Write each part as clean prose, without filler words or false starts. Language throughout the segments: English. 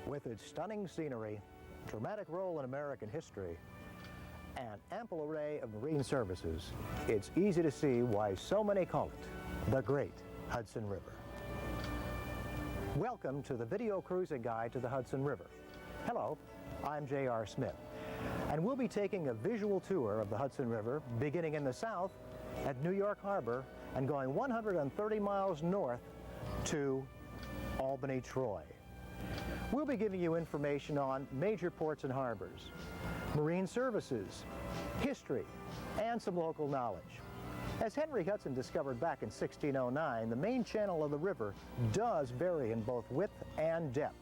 With its stunning scenery, dramatic role in American history, and ample array of marine services, it's easy to see why so many call it the Great Hudson River. Welcome to the video cruising guide to the Hudson River. Hello, I'm J.R. Smith, and we'll be taking a visual tour of the Hudson River beginning in the south at New York Harbor and going 130 miles north to Albany, Troy. We'll be giving you information on major ports and harbors, marine services, history, and some local knowledge. As Henry Hudson discovered back in 1609, the main channel of the river does vary in both width and depth,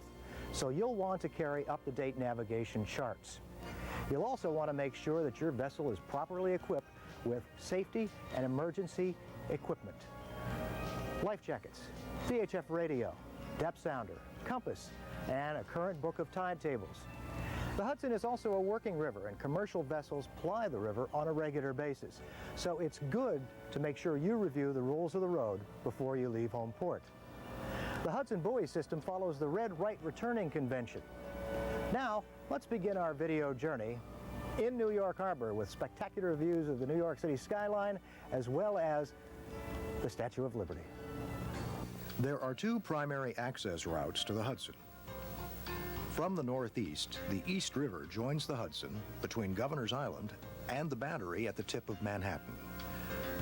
so you'll want to carry up-to-date navigation charts. You'll also want to make sure that your vessel is properly equipped with safety and emergency equipment. Life jackets, VHF radio, depth sounder, compass, and a current book of tide tables. The Hudson is also a working river, and commercial vessels ply the river on a regular basis. So it's good to make sure you review the rules of the road before you leave home port. The Hudson buoy system follows the red right returning convention. Now, let's begin our video journey in New York Harbor with spectacular views of the New York City skyline as well as the Statue of Liberty. There are two primary access routes to the Hudson. From the northeast, the East River joins the Hudson between Governor's Island and the Battery at the tip of Manhattan.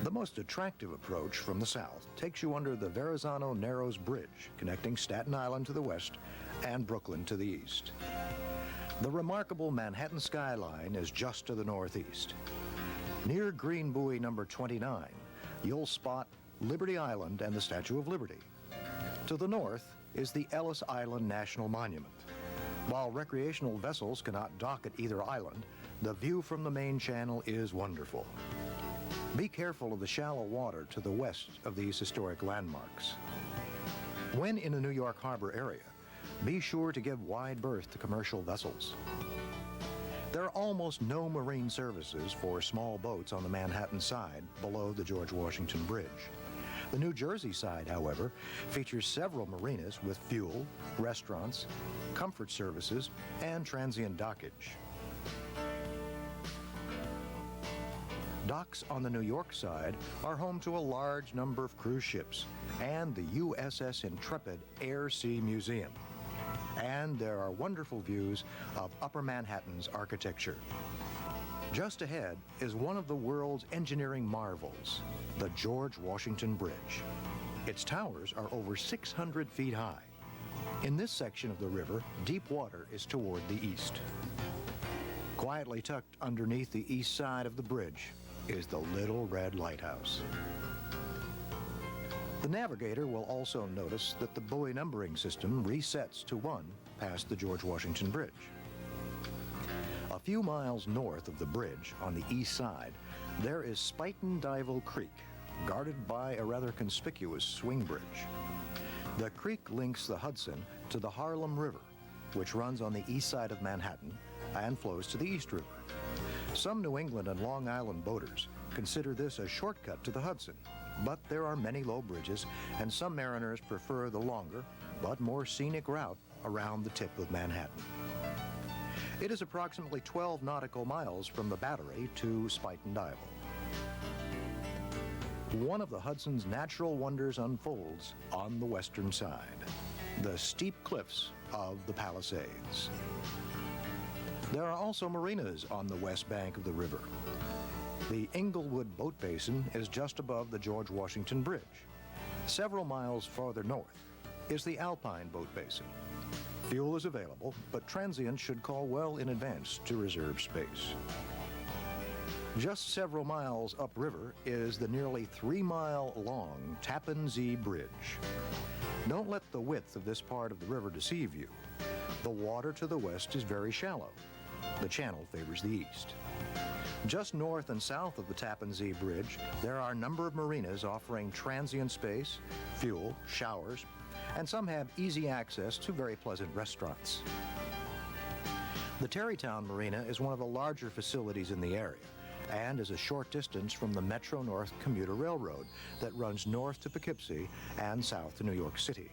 The most attractive approach from the south takes you under the Verrazano Narrows Bridge, connecting Staten Island to the west and Brooklyn to the east. The remarkable Manhattan skyline is just to the northeast. Near Green Buoy number 29, you'll spot Liberty Island and the Statue of Liberty. To the north is the Ellis Island National Monument. While recreational vessels cannot dock at either island, the view from the main channel is wonderful. Be careful of the shallow water to the west of these historic landmarks. When in the New York Harbor area, be sure to give wide berth to commercial vessels. There are almost no marine services for small boats on the Manhattan side below the George Washington Bridge. The New Jersey side, however, features several marinas with fuel, restaurants, comfort services, and transient dockage. Docks on the New York side are home to a large number of cruise ships and the USS Intrepid Air-Sea Museum. And there are wonderful views of Upper Manhattan's architecture. Just ahead is one of the world's engineering marvels, the George Washington Bridge. Its towers are over 600 feet high. In this section of the river, deep water is toward the east. Quietly tucked underneath the east side of the bridge is the Little Red Lighthouse. The navigator will also notice that the buoy numbering system resets to 1 past the George Washington Bridge. A few miles north of the bridge on the east side, there is Spuyten Creek, guarded by a rather conspicuous swing bridge. The creek links the Hudson to the Harlem River, which runs on the east side of Manhattan and flows to the East River. Some New England and Long Island boaters consider this a shortcut to the Hudson, but there are many low bridges, and some mariners prefer the longer but more scenic route around the tip of Manhattan. It is approximately 12 nautical miles from the Battery to Spuyten. One of the Hudson's natural wonders unfolds on the western side, the steep cliffs of the Palisades. There are also marinas on the west bank of the river. The Englewood Boat Basin is just above the George Washington Bridge. Several miles farther north is the Alpine Boat Basin. Fuel is available, but transients should call well in advance to reserve space. Just several miles upriver is the nearly 3-mile-long Tappan Zee Bridge. Don't let the width of this part of the river deceive you. The water to the west is very shallow. The channel favors the east. Just north and south of the Tappan Zee Bridge, there are a number of marinas offering transient space, fuel, showers, and some have easy access to very pleasant restaurants. The Tarrytown Marina is one of the larger facilities in the area and is a short distance from the Metro-North commuter railroad that runs north to Poughkeepsie and south to New York City.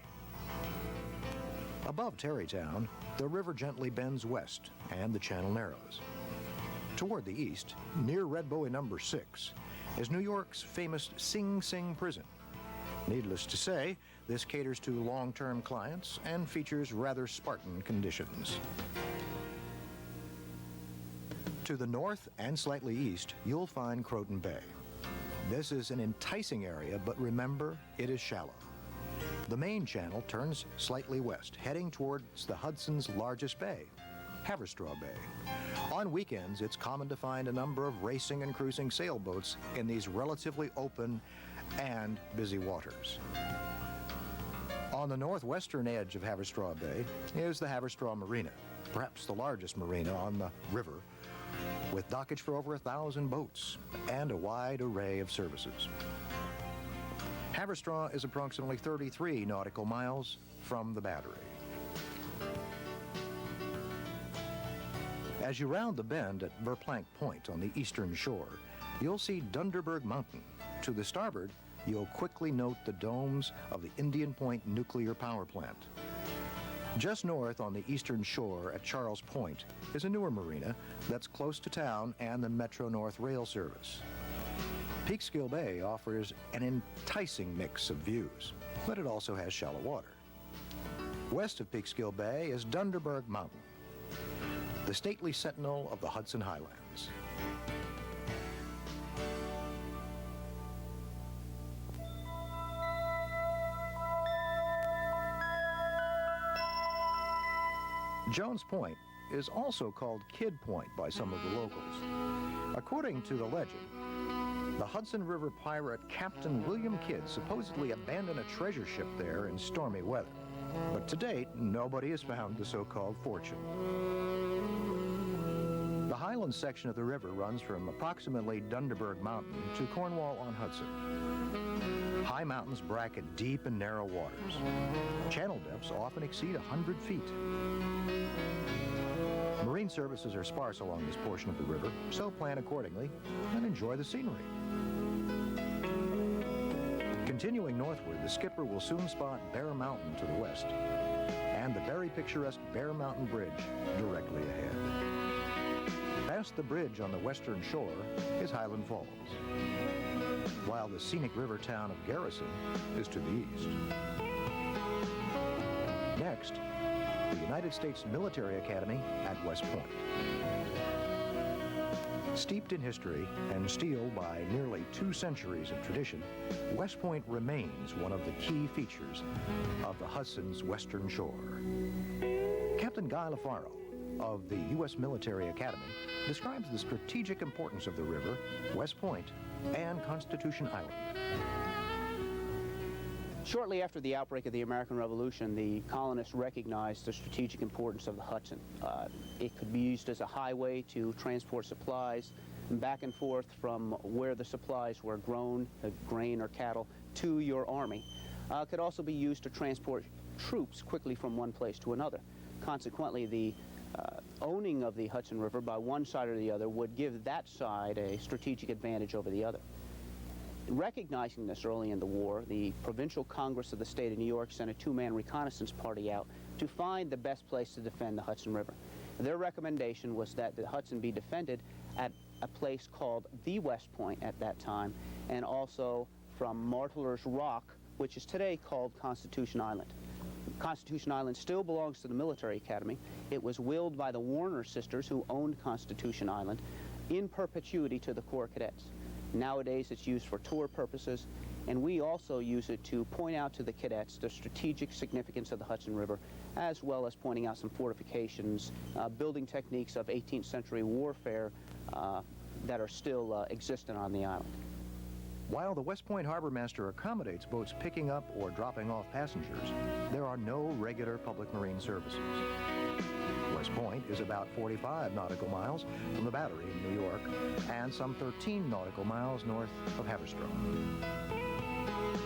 Above Tarrytown, the river gently bends west and the channel narrows. Toward the east, near Red Buoy number 6, is New York's famous Sing Sing prison. Needless to say, this caters to long-term clients and features rather Spartan conditions. To the north and slightly east, you'll find Croton Bay. This is an enticing area, but remember, it is shallow. The main channel turns slightly west, heading towards the Hudson's largest bay, Haverstraw Bay. On weekends, it's common to find a number of racing and cruising sailboats in these relatively open and busy waters. On the northwestern edge of Haverstraw Bay is the Haverstraw Marina, perhaps the largest marina on the river, with dockage for over 1,000 boats and a wide array of services. Haverstraw is approximately 33 nautical miles from the Battery. As you round the bend at Verplanck Point on the eastern shore, you'll see Dunderberg Mountain. To the starboard, you'll quickly note the domes of the Indian Point Nuclear Power Plant. Just north on the eastern shore at Charles Point is a newer marina that's close to town and the Metro-North rail service. Peekskill Bay offers an enticing mix of views, but it also has shallow water. West of Peekskill Bay is Dunderberg Mountain, the stately sentinel of the Hudson Highlands. Jones Point is also called Kidd Point by some of the locals. According to the legend, the Hudson River pirate Captain William Kidd supposedly abandoned a treasure ship there in stormy weather. But to date, nobody has found the so-called fortune. The Highlands section of the river runs from approximately Dunderberg Mountain to Cornwall-on-Hudson. High mountains bracket deep and narrow waters. Channel depths often exceed 100 feet. Marine services are sparse along this portion of the river, so plan accordingly and enjoy the scenery. Continuing northward, the skipper will soon spot Bear Mountain to the west and the very picturesque Bear Mountain Bridge directly ahead. Past the bridge on the western shore is Highland Falls, while the scenic river town of Garrison is to the east. Next, the United States Military Academy at West Point. Steeped in history and steeled by nearly 2 centuries of tradition, West Point remains one of the key features of the Hudson's western shore. Captain Guy Lafaro of the U.S. Military Academy describes the strategic importance of the river, West Point, and Constitution Island. Shortly after the outbreak of the American Revolution, the colonists recognized the strategic importance of the Hudson. It could be used as a highway to transport supplies back and forth from where the supplies were grown, grain or cattle, to your army. It could also be used to transport troops quickly from one place to another. Consequently, the owning of the Hudson River by one side or the other would give that side a strategic advantage over the other. Recognizing this early in the war, the Provincial Congress of the state of New York sent a 2-man reconnaissance party out to find the best place to defend the Hudson River. Their recommendation was that the Hudson be defended at a place called the West Point at that time, and also from Martyrs Rock, which is today called Constitution Island. Constitution Island still belongs to the Military Academy. It was willed by the Warner sisters, who owned Constitution Island, in perpetuity to the Corps Cadets. Nowadays it's used for tour purposes, and we also use it to point out to the cadets the strategic significance of the Hudson River, as well as pointing out some fortifications, building techniques of 18th century warfare that are still existent on the island. While the West Point Harbor Master accommodates boats picking up or dropping off passengers, there are no regular public marine services. West Point is about 45 nautical miles from the Battery in New York and some 13 nautical miles north of Haverstraw.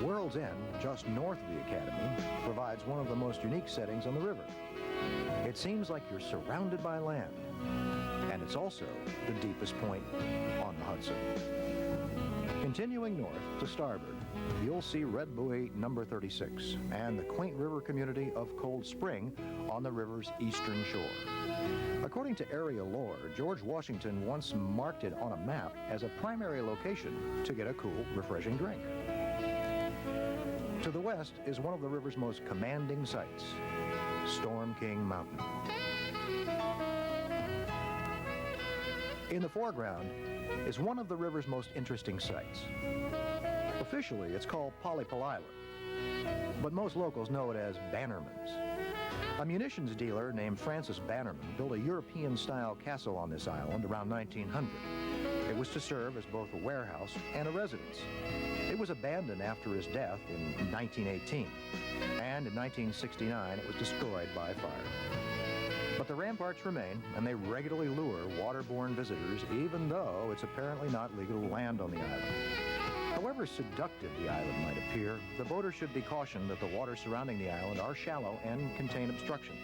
World's End, just north of the Academy, provides one of the most unique settings on the river. It seems like you're surrounded by land, and it's also the deepest point on the Hudson. Continuing north to starboard, you'll see Red Buoy number 36 and the quaint river community of Cold Spring on the river's eastern shore. According to area lore, George Washington once marked it on a map as a primary location to get a cool, refreshing drink. To the west is one of the river's most commanding sights, Storm King Mountain. In the foreground is one of the river's most interesting sights. Officially, it's called Polypal Island, but most locals know it as Bannerman's. A munitions dealer named Francis Bannerman built a European-style castle on this island around 1900. It was to serve as both a warehouse and a residence. It was abandoned after his death in 1918, and in 1969 it was destroyed by fire. But the ramparts remain, and they regularly lure waterborne visitors, even though it's apparently not legal to land on the island. However seductive the island might appear, the boaters should be cautioned that the waters surrounding the island are shallow and contain obstructions.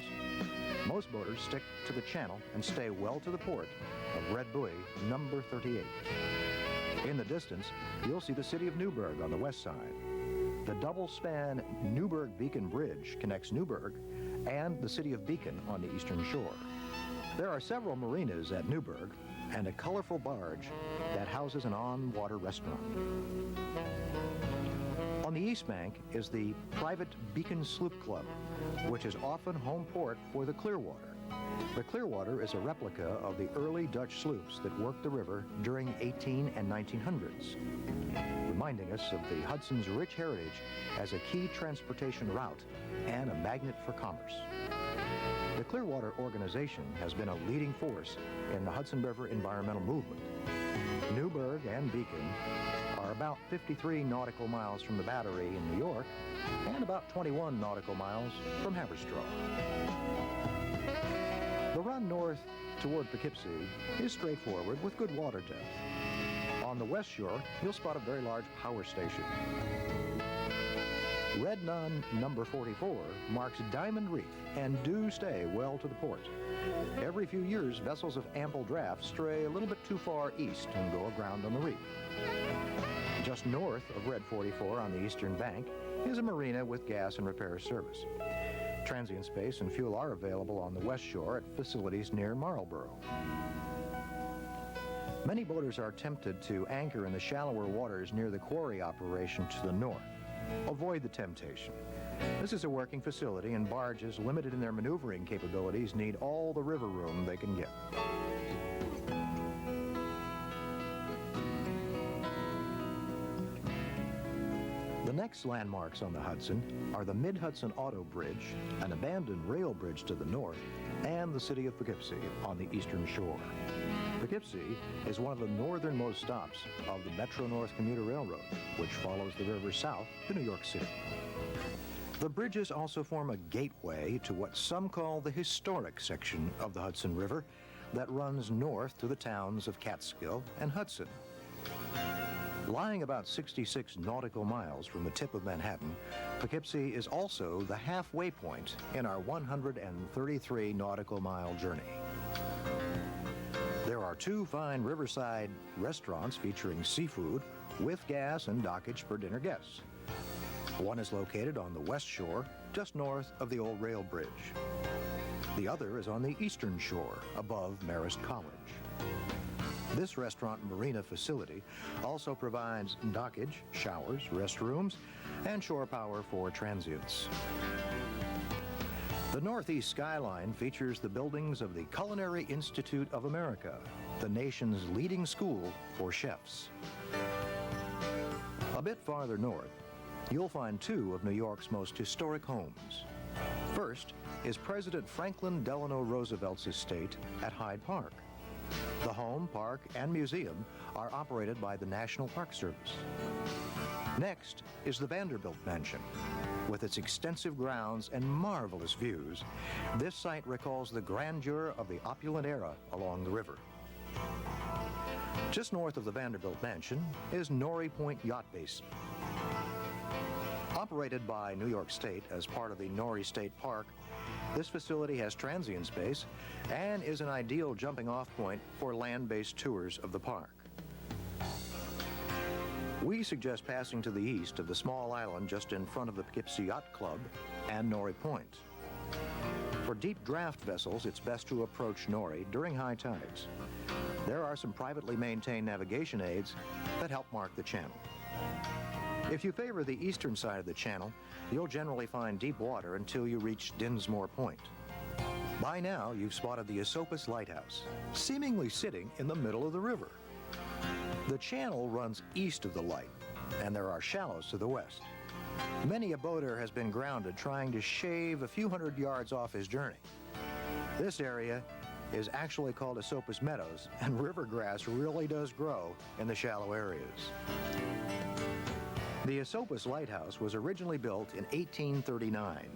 Most boaters stick to the channel and stay well to the port of Red Buoy number 38. In the distance, you'll see the city of Newburgh on the west side. The double-span Newburgh-Beacon Bridge connects Newburgh and the city of Beacon on the eastern shore. There are several marinas at Newburgh and a colorful barge that houses an on-water restaurant. On the east bank is the private Beacon Sloop Club, which is often home port for the Clearwater. The Clearwater is a replica of the early Dutch sloops that worked the river during 18 and 1900s, reminding us of the Hudson's rich heritage as a key transportation route and a magnet for commerce. The Clearwater organization has been a leading force in the Hudson River environmental movement. Newburgh and Beacon are about 53 nautical miles from the Battery in New York and about 21 nautical miles from Haverstraw. The run north toward Poughkeepsie is straightforward with good water depth. On the west shore, you'll spot a very large power station. Red Nun number 44 marks Diamond Reef and do stay well to the port. Every few years, vessels of ample draft stray a little bit too far east and go aground on the reef. Just north of Red 44 on the eastern bank is a marina with gas and repair service. Transient space and fuel are available on the west shore at facilities near Marlborough. Many boaters are tempted to anchor in the shallower waters near the quarry operation to the north. Avoid the temptation. This is a working facility, and barges limited in their maneuvering capabilities need all the river room they can get. The next landmarks on the Hudson are the Mid-Hudson Auto Bridge, an abandoned rail bridge to the north, and the city of Poughkeepsie on the eastern shore. Poughkeepsie is one of the northernmost stops of the Metro-North Commuter Railroad, which follows the river south to New York City. The bridges also form a gateway to what some call the historic section of the Hudson River that runs north to the towns of Catskill and Hudson. Lying about 66 nautical miles from the tip of Manhattan, Poughkeepsie is also the halfway point in our 133 nautical mile journey. There are two fine riverside restaurants featuring seafood with gas and dockage for dinner guests. One is located on the west shore, just north of the old rail bridge. The other is on the eastern shore, above Marist College. This restaurant marina facility also provides dockage, showers, restrooms, and shore power for transients. The northeast skyline features the buildings of the Culinary Institute of America, the nation's leading school for chefs. A bit farther north, you'll find two of New York's most historic homes. First is President Franklin Delano Roosevelt's estate at Hyde Park. The home, park, and museum are operated by the National Park Service. Next is the Vanderbilt Mansion. With its extensive grounds and marvelous views, this site recalls the grandeur of the opulent era along the river. Just north of the Vanderbilt Mansion is Norrie Point Yacht Basin. Operated by New York State as part of the Norrie State Park, this facility has transient space and is an ideal jumping-off point for land-based tours of the park. We suggest passing to the east of the small island just in front of the Poughkeepsie Yacht Club and Norrie Point. For deep draft vessels, it's best to approach Norrie during high tides. There are some privately maintained navigation aids that help mark the channel. If you favor the eastern side of the channel, you'll generally find deep water until you reach Dinsmore Point. By now, you've spotted the Esopus Lighthouse, seemingly sitting in the middle of the river. The channel runs east of the light, and there are shallows to the west. Many a boater has been grounded trying to shave a few hundred yards off his journey. This area is actually called Esopus Meadows, and river grass really does grow in the shallow areas. The Esopus Lighthouse was originally built in 1839.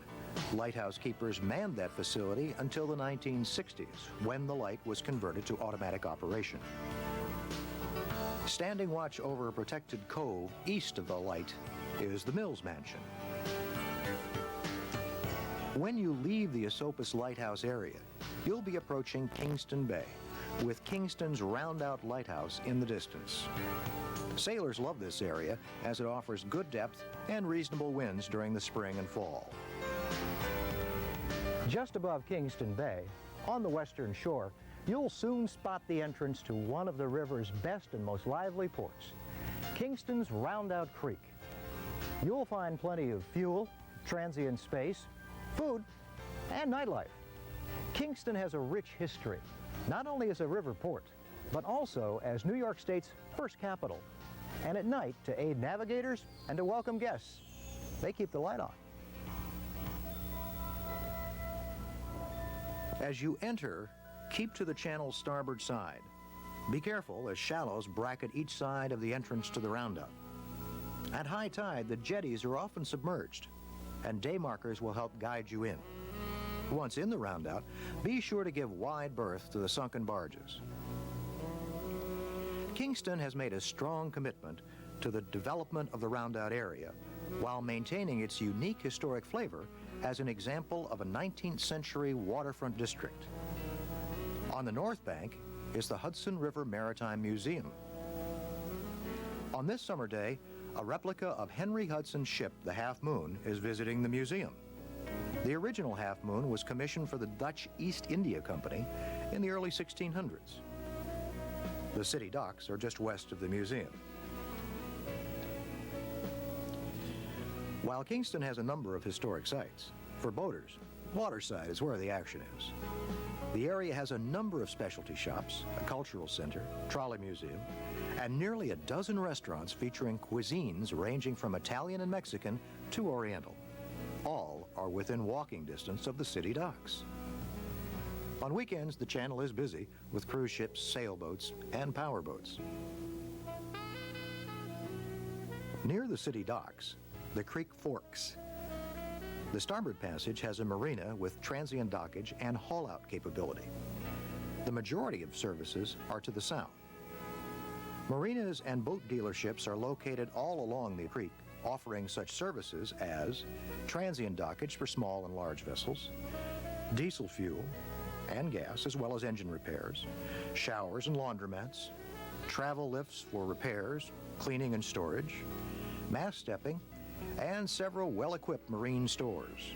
Lighthouse keepers manned that facility until the 1960s, when the light was converted to automatic operation. Standing watch over a protected cove east of the light is the Mills Mansion. When you leave the Esopus Lighthouse area, you'll be approaching Kingston Bay, with Kingston's Roundout Lighthouse in the distance. Sailors love this area as it offers good depth and reasonable winds during the spring and fall. Just above Kingston Bay, on the western shore, you'll soon spot the entrance to one of the river's best and most lively ports, Kingston's Roundout Creek. You'll find plenty of fuel, transient space, food, and nightlife. Kingston has a rich history, not only as a river port, but also as New York State's first capital. And at night, to aid navigators and to welcome guests, they keep the light on. As you enter, keep to the channel's starboard side. Be careful, as shallows bracket each side of the entrance to the roundup. At high tide, the jetties are often submerged, and day markers will help guide you in. Once in the roundout, be sure to give wide berth to the sunken barges. Kingston has made a strong commitment to the development of the roundout area while maintaining its unique historic flavor as an example of a 19th century waterfront district. On the north bank is the Hudson River Maritime Museum. On this summer day, a replica of Henry Hudson's ship, the Half Moon, is visiting the museum. The original Half Moon was commissioned for the Dutch East India Company in the early 1600s. The city docks are just west of the museum. While Kingston has a number of historic sites, for boaters, waterside is where the action is. The area has a number of specialty shops, a cultural center, trolley museum, and nearly a dozen restaurants featuring cuisines ranging from Italian and Mexican to Oriental. All are within walking distance of the city docks. On weekends, the channel is busy with cruise ships, sailboats, and powerboats. Near the city docks, the creek forks. The starboard passage has a marina with transient dockage and haul-out capability. The majority of services are to the south. Marinas and boat dealerships are located all along the creek, offering such services as transient dockage for small and large vessels, diesel fuel and gas, as well as engine repairs, showers and laundromats, travel lifts for repairs, cleaning and storage, mast stepping, and several well-equipped marine stores.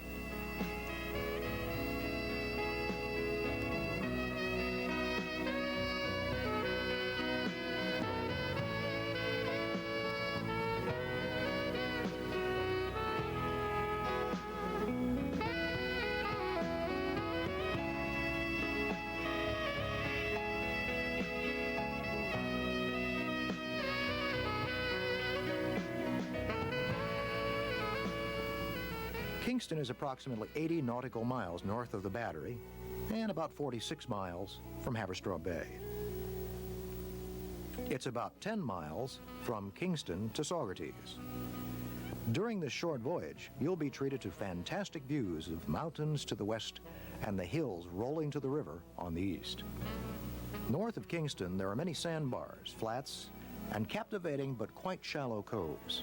Kingston is approximately 80 nautical miles north of the Battery and about 46 miles from Haverstraw Bay. It's about 10 miles from Kingston to Saugerties. During this short voyage, you'll be treated to fantastic views of mountains to the west and the hills rolling to the river on the east. North of Kingston, there are many sandbars, flats, and captivating but quite shallow coves.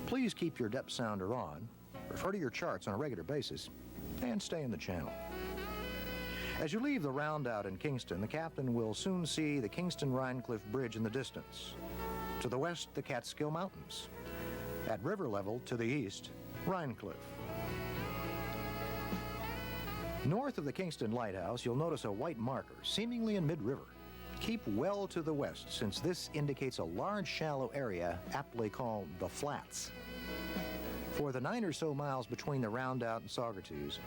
Please keep your depth sounder on, refer to your charts on a regular basis, and stay in the channel. As you leave the roundout in Kingston, the captain will soon see the Kingston-Rhinecliff Bridge in the distance. To the west, the Catskill Mountains. At river level to the east, Rhinecliff. North of the Kingston Lighthouse, you'll notice a white marker, seemingly in mid-river. Keep well to the west, since this indicates a large shallow area aptly called the Flats. For the 9 or so miles between the Roundout and Saugerties,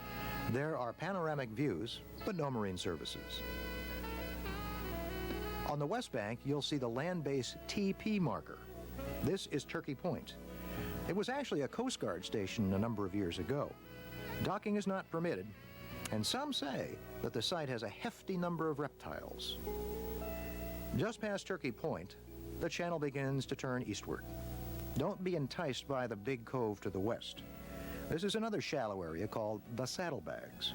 there are panoramic views, but no marine services. On the west bank, you'll see the land base TP marker. This is Turkey Point. It was actually a Coast Guard station a number of years ago. Docking is not permitted, and some say that the site has a hefty number of reptiles. Just past Turkey Point, the channel begins to turn eastward. Don't be enticed by the big cove to the west. This is another shallow area called the Saddlebags.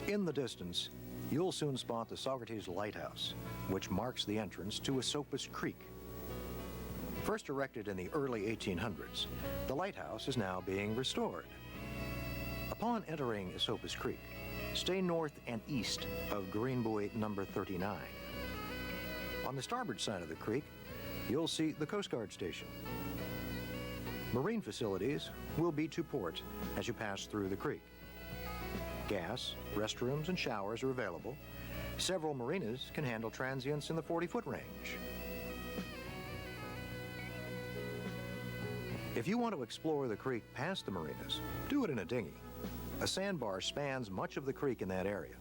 In the distance, you'll soon spot the Saugerties Lighthouse, which marks the entrance to Esopus Creek. First erected in the early 1800s, the lighthouse is now being restored. Upon entering Esopus Creek, stay north and east of Green Buoy number 39. On the starboard side of the creek, you'll see the Coast Guard station. Marine facilities will be to port as you pass through the creek. Gas, restrooms, and showers are available. Several marinas can handle transients in the 40-foot range. If you want to explore the creek past the marinas, do it in a dinghy. A sandbar spans much of the creek in that area.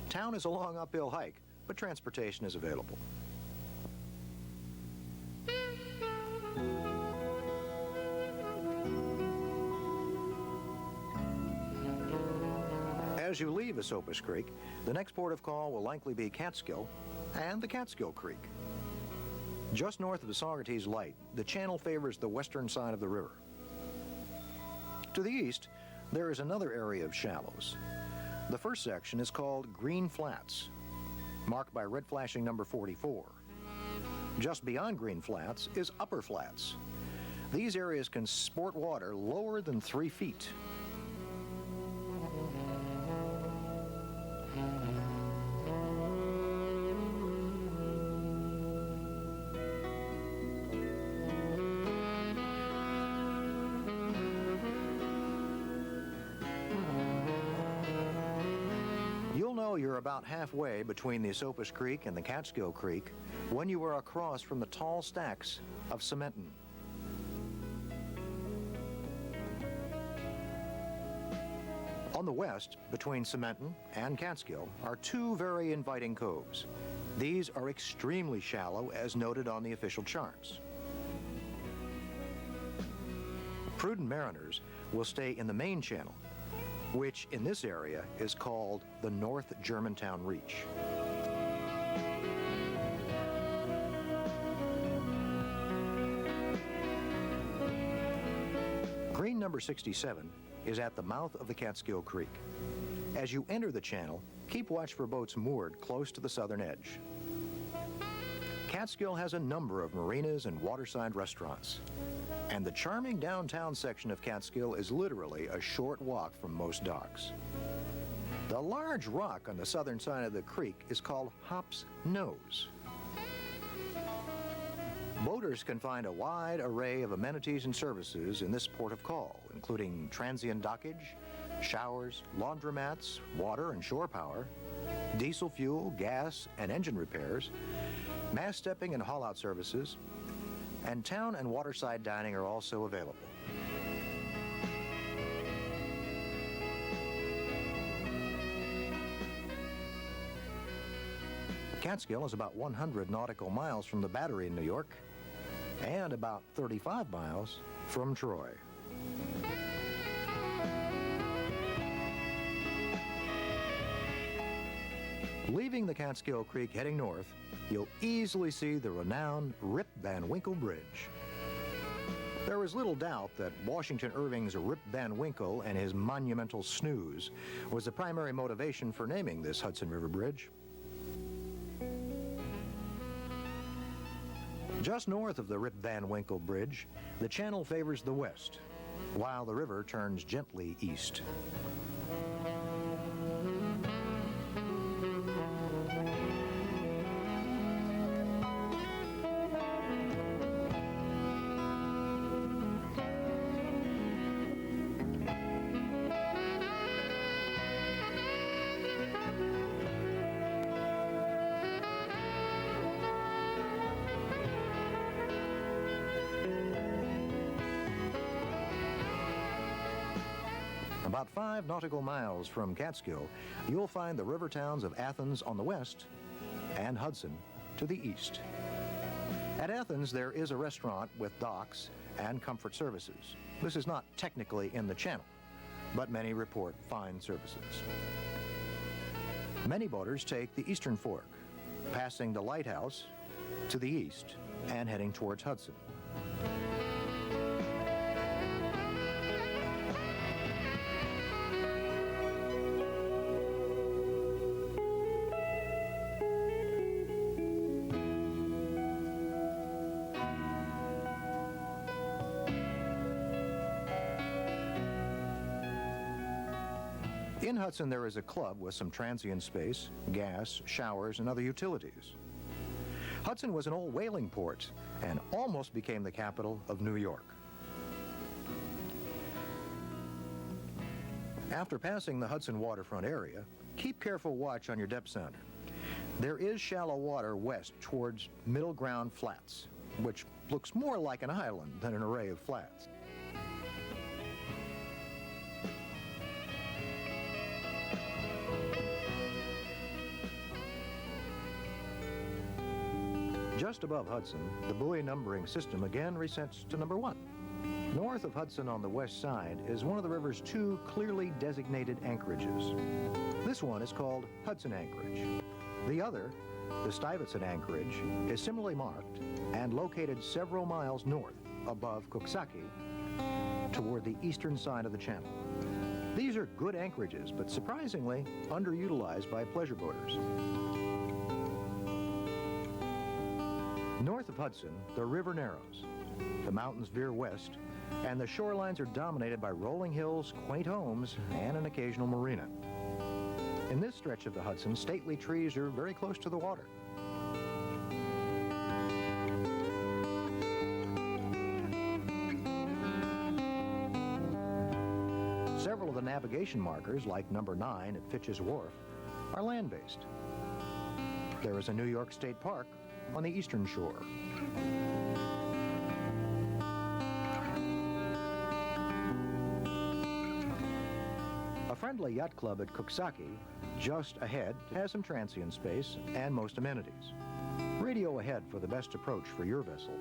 Town is a long uphill hike, but transportation is available. As you leave Esopus Creek, the next port of call will likely be Catskill and the Catskill Creek. Just north of the Saugerties Light, the channel favors the western side of the river. To the east, there is another area of shallows. The first section is called Green Flats, marked by red flashing number 44. Just beyond Green Flats is Upper Flats. These areas can sport water lower than 3 feet. You're about halfway between the Esopus Creek and the Catskill Creek when you are across from the tall stacks of cementin. On the west, between Cementin and Catskill, are 2 very inviting coves. These are extremely shallow, as noted on the official charts. Prudent mariners will stay in the main channel, which in this area is called the North Germantown Reach. Green number 67 is at the mouth of the Catskill Creek. As you enter the channel, keep watch for boats moored close to the southern edge. Catskill has a number of marinas and waterside restaurants, and the charming downtown section of Catskill is literally a short walk from most docks. The large rock on the southern side of the creek is called Hop's Nose. Boaters can find a wide array of amenities and services in this port of call, including transient dockage, showers, laundromats, water and shore power, diesel fuel, gas, and engine repairs, mast stepping and haul-out services, and town and waterside dining are also available. Catskill is about 100 nautical miles from the Battery in New York and about 35 miles from Troy. Leaving the Catskill Creek heading north, you'll easily see the renowned Rip Van Winkle Bridge. There is little doubt that Washington Irving's Rip Van Winkle and his monumental snooze was the primary motivation for naming this Hudson River Bridge. Just north of the Rip Van Winkle Bridge, the channel favors the west, while the river turns gently east. About 5 nautical miles from Catskill, you'll find the river towns of Athens on the west and Hudson to the east. At Athens, there is a restaurant with docks and comfort services. This is not technically in the channel, but many report fine services. Many boaters take the eastern fork, passing the lighthouse to the east and heading towards Hudson. In Hudson, there is a club with some transient space, gas, showers, and other utilities. Hudson was an old whaling port and almost became the capital of New York. After passing the Hudson waterfront area, keep careful watch on your depth sounder. There is shallow water west towards Middle Ground Flats, which looks more like an island than an array of flats. Just above Hudson, the buoy numbering system again resets to number 1. North of Hudson on the west side is one of the river's 2 clearly designated anchorages. This one is called Hudson Anchorage. The other, the Stuyvesant Anchorage, is similarly marked and located several miles north above Coxsackie toward the eastern side of the channel. These are good anchorages, but surprisingly underutilized by pleasure boaters. North of Hudson, the river narrows, the mountains veer west, and the shorelines are dominated by rolling hills, quaint homes, and an occasional marina. In this stretch of the Hudson, stately trees are very close to the water. Several of the navigation markers, like number 9 at Fitch's Wharf, are land-based. There is a New York State Park on the eastern shore. A friendly yacht club at Coxsackie, just ahead, has some transient space and most amenities. Radio ahead for the best approach for your vessel.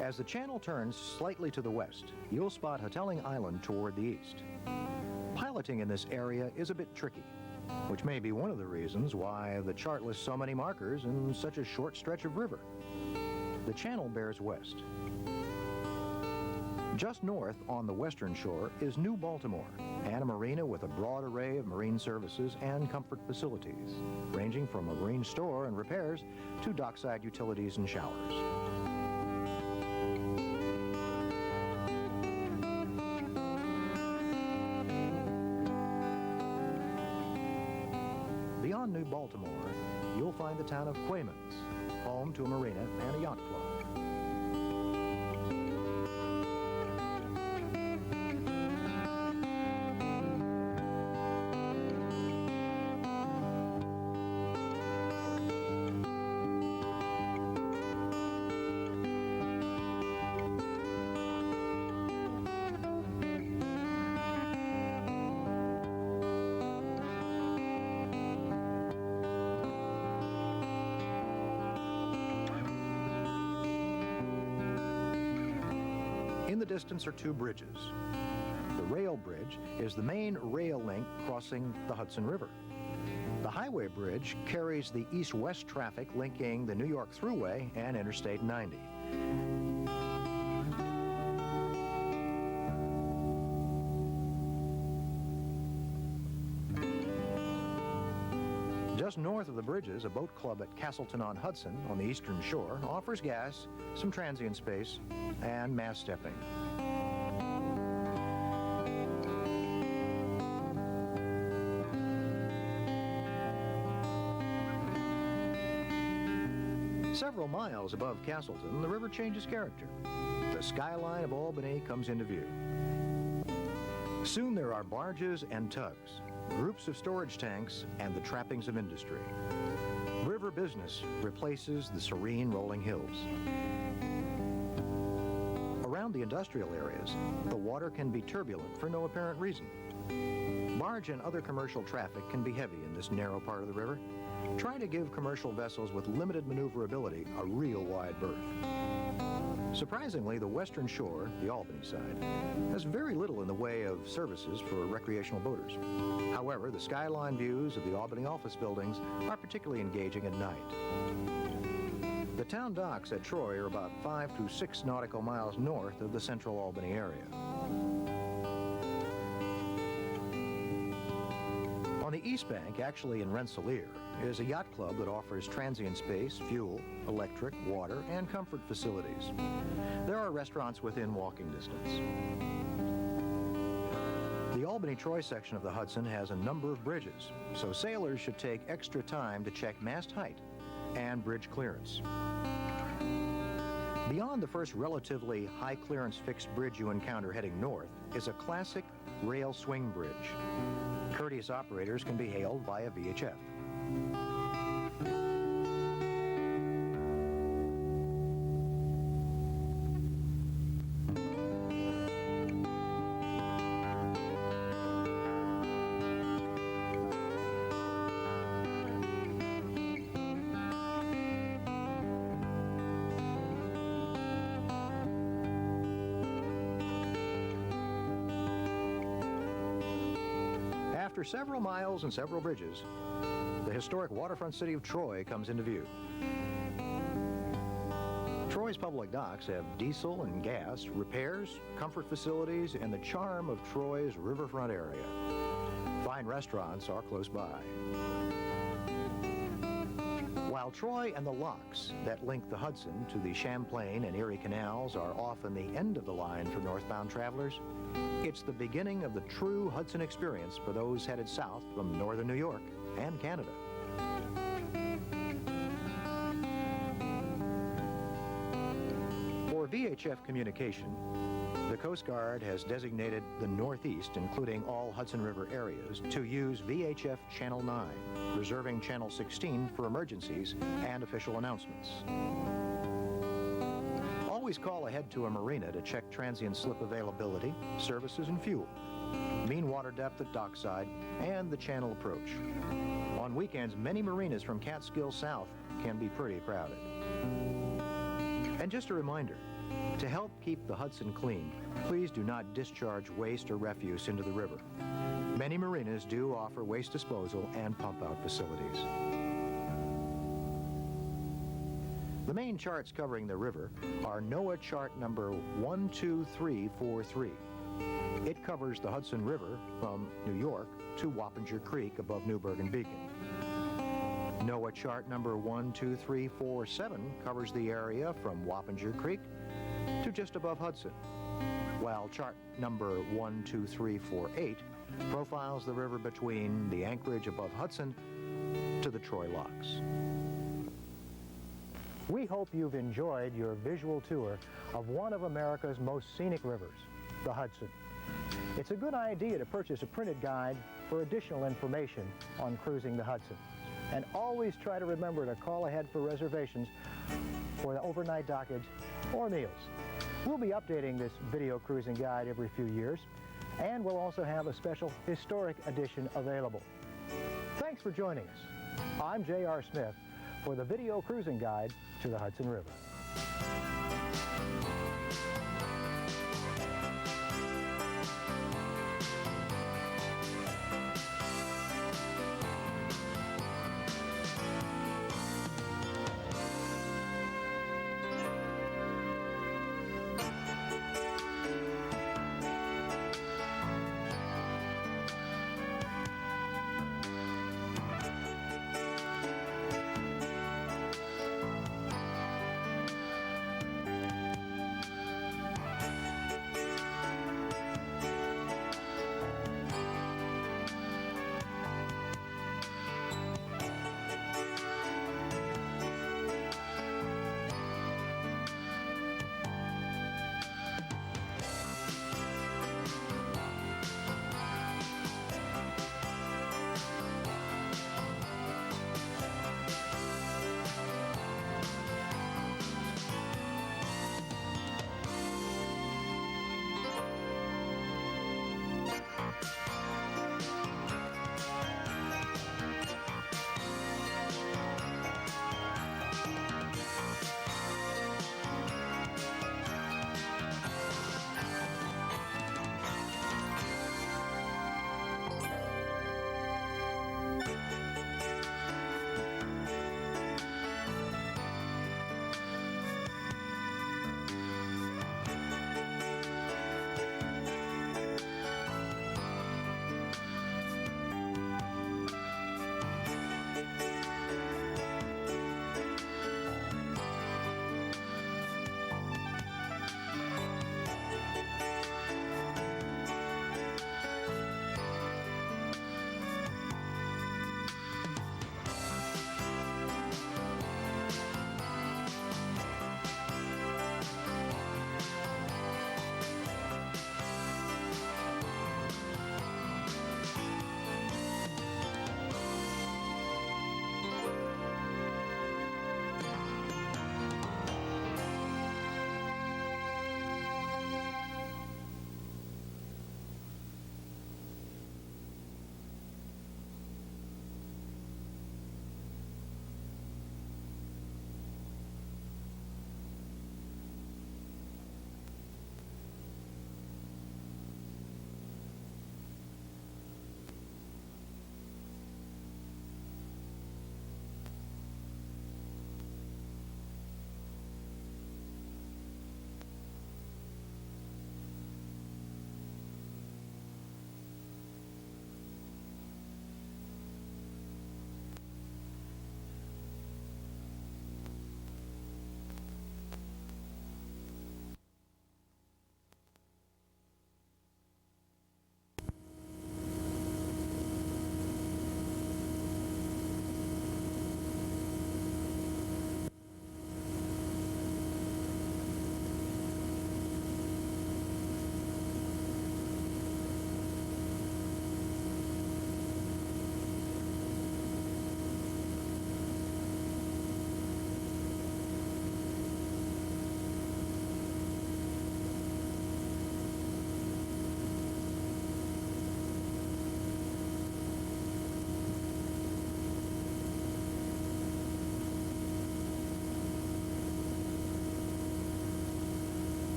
As the channel turns slightly to the west, you'll spot Hotelling Island toward the east. Piloting in this area is a bit tricky, which may be one of the reasons why the chart lists so many markers in such a short stretch of river. The channel bears west. Just north on the western shore is New Baltimore, and a marina with a broad array of marine services and comfort facilities, ranging from a marine store and repairs to dockside utilities and showers. Beyond New Baltimore, you'll find the town of Quaymans, home to a marina and a yacht club. In the distance are 2 bridges. The rail bridge is the main rail link crossing the Hudson River. The highway bridge carries the east-west traffic linking the New York Thruway and Interstate 90. Just north of the bridges, a boat club at Castleton-on-Hudson on the eastern shore offers gas, some transient space, and mast stepping. Several miles above Castleton, the river changes character. The skyline of Albany comes into view. Soon there are barges and tugs, groups of storage tanks, and the trappings of industry. River business replaces the serene rolling hills. Around the industrial areas, the water can be turbulent for no apparent reason. Barge and other commercial traffic can be heavy in this narrow part of the river. Try to give commercial vessels with limited maneuverability a real wide berth. Surprisingly, the western shore, the Albany side, has very little in the way of services for recreational boaters. However, the skyline views of the Albany office buildings are particularly engaging at night. The town docks at Troy are about 5 to 6 nautical miles north of the central Albany area. On the east bank, actually in Rensselaer, is a yacht club that offers transient space, fuel, electric, water, and comfort facilities. There are restaurants within walking distance. The Albany-Troy section of the Hudson has a number of bridges, so sailors should take extra time to check mast height and bridge clearance. Beyond the first relatively high-clearance fixed bridge you encounter heading north is a classic rail swing bridge. Courteous operators can be hailed by a VHF. After several miles and several bridges, the historic waterfront city of Troy comes into view. Troy's public docks have diesel and gas, repairs, comfort facilities, and the charm of Troy's riverfront area. Fine restaurants are close by. While Troy and the locks that link the Hudson to the Champlain and Erie canals are often the end of the line for northbound travelers, it's the beginning of the true Hudson experience for those headed south from northern New York and Canada. For VHF communication, the Coast Guard has designated the Northeast, including all Hudson River areas, to use VHF Channel 9, reserving Channel 16 for emergencies and official announcements. Always call ahead to a marina to check transient slip availability, services, and fuel, mean water depth at dockside, and the channel approach. On weekends, many marinas from Catskill south can be pretty crowded. And just a reminder, to help keep the Hudson clean, please do not discharge waste or refuse into the river. Many marinas do offer waste disposal and pump-out facilities. The main charts covering the river are NOAA chart number 12343. It covers the Hudson River from New York to Wappinger Creek above Newburgh and Beacon. NOAA chart number 12347 covers the area from Wappinger Creek to just above Hudson, while chart number 12348 profiles the river between the anchorage above Hudson to the Troy locks. We hope you've enjoyed your visual tour of one of America's most scenic rivers, the Hudson. It's a good idea to purchase a printed guide for additional information on cruising the Hudson. And always try to remember to call ahead for reservations for the overnight dockage or meals. We'll be updating this video cruising guide every few years, and we'll also have a special historic edition available. Thanks for joining us. I'm J.R. Smith for the video cruising guide to the Hudson River.